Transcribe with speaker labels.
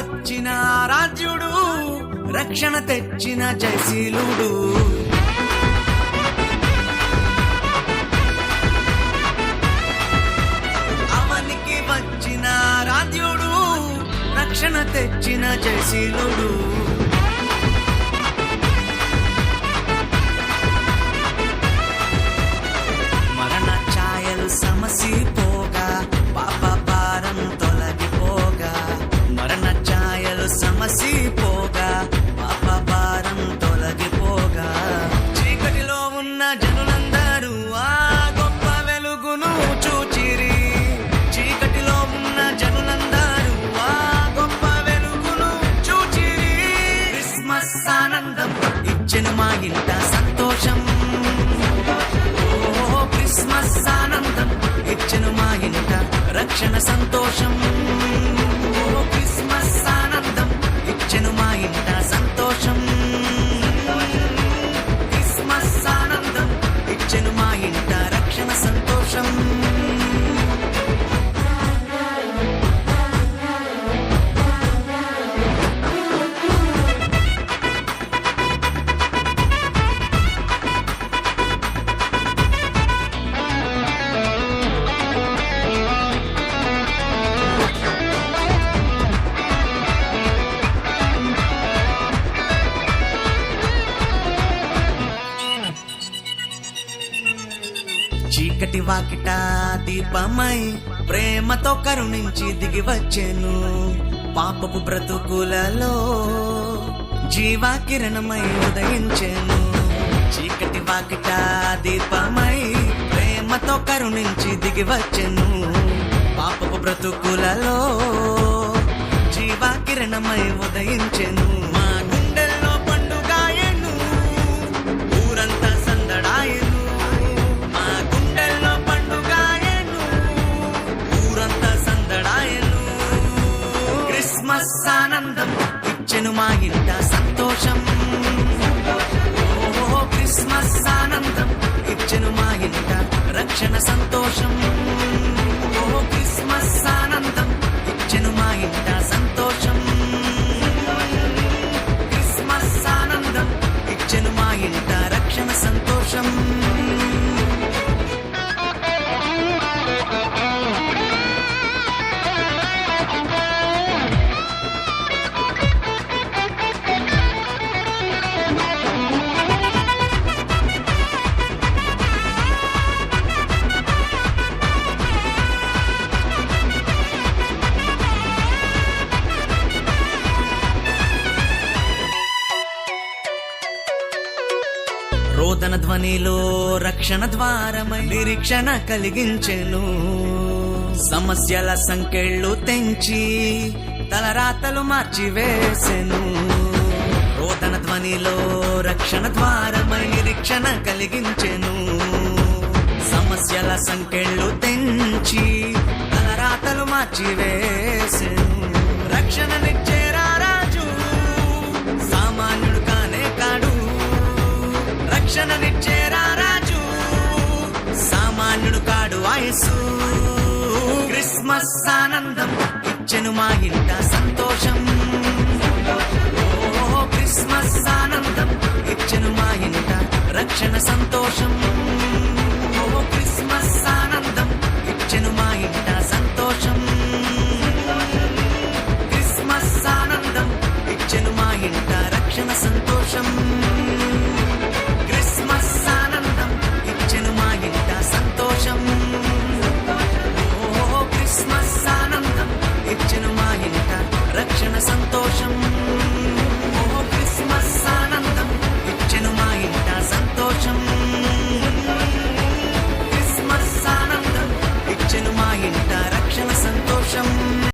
Speaker 1: వచ్చిన ఆరాధ్యుడు, రక్షణ తెచ్చిన జయశీలుడు. అవనికి వచ్చిన ఆరాధ్యుడు, రక్షణ తెచ్చిన జయశీలుడు. మరణ ఛాయలు సమసిపోగా, పాప భారం తొలగిపోగా. మరణ ఛాయలు సమసిపోగా, పాప భారం తొలగిపోగా. చీకటిలో ఉన్న జనులందరూ ఆ గొప్ప వెలుగును చూచిరి. చీకటిలో ఉన్న జనులందరూ ఆ గొప్ప వెలుగును చూచిరి. క్రిస్మస్ ఆనందం ఇచ్చెను మా ఇంట సంతోషం. ఓ క్రిస్మస్ ఆనందం ఇచ్చెను మా ఇంట రక్షణ సంతోషం. ఓ క్రిస్మస్ ఆనందం ఇచ్చెను మా ఇంట సంతోషం. క్రిస్మస్ ఆనందం ఇచ్చెను మా ఇంట రక్షణ సంతోషం. చీకటి వాకిట దీపమై ప్రేమతో కరుణించి దిగి వచ్చెను. పాపపు బ్రతుకులలో జీవా కిరణమై ఉదయించెను. చీకటి వాకిట దీపమై ప్రేమతో కరుణించి దిగి వచ్చెను. పాపపు బ్రతుకులలో జీవా కిరణమై ఉదయించెను. మా గుండెల్లో పండుగాయను, ఊరంతా సందడాయను. మా గుండెల్లో పండుగాయను, ఊరంతా సందడాయను. క్రిస్మస్ ఆనందం ఇచ్చెను మా ఇంట సంతోషం. ఓ క్రిస్మస్ ఆనందం ఇచ్చెను మా ఇంట రక్షణ సంతోషం. ఓ క్రిస్మస్ ఆనందం ఇచ్చెను మా ఇంట సంతోషం. క్రిస్మస్ ఆనందం ఇచ్చెను మా ఇంట రక్షణ సంతోషం. రోదన ధ్వనిలో రక్షణ ద్వారమై నిరీక్షణ కలిగించెను. సమస్యల సంకెళ్ళు తెంచి తలరాతలు మార్చివేసెను. రోదన ధ్వనిలో రక్షణ ద్వారమై నిరీక్షణ కలిగించెను. సమస్యల సంకెళ్ళు తెంచి తలరాతలు మార్చివేసెను. రక్షణనిచ్చే రాజు సామాన్యుడు కానే కాడు. రక్షణనిచ్చే రాజు సామాన్యుడు కాడు ఆయసు. క్రిస్మస్ ఆనందం ఇచ్చెను మా ఇంట సంతోషం. ఓ క్రిస్మస్ ఆనందం ఇచ్చెను మా ఇంట రక్షణ సంతోషం.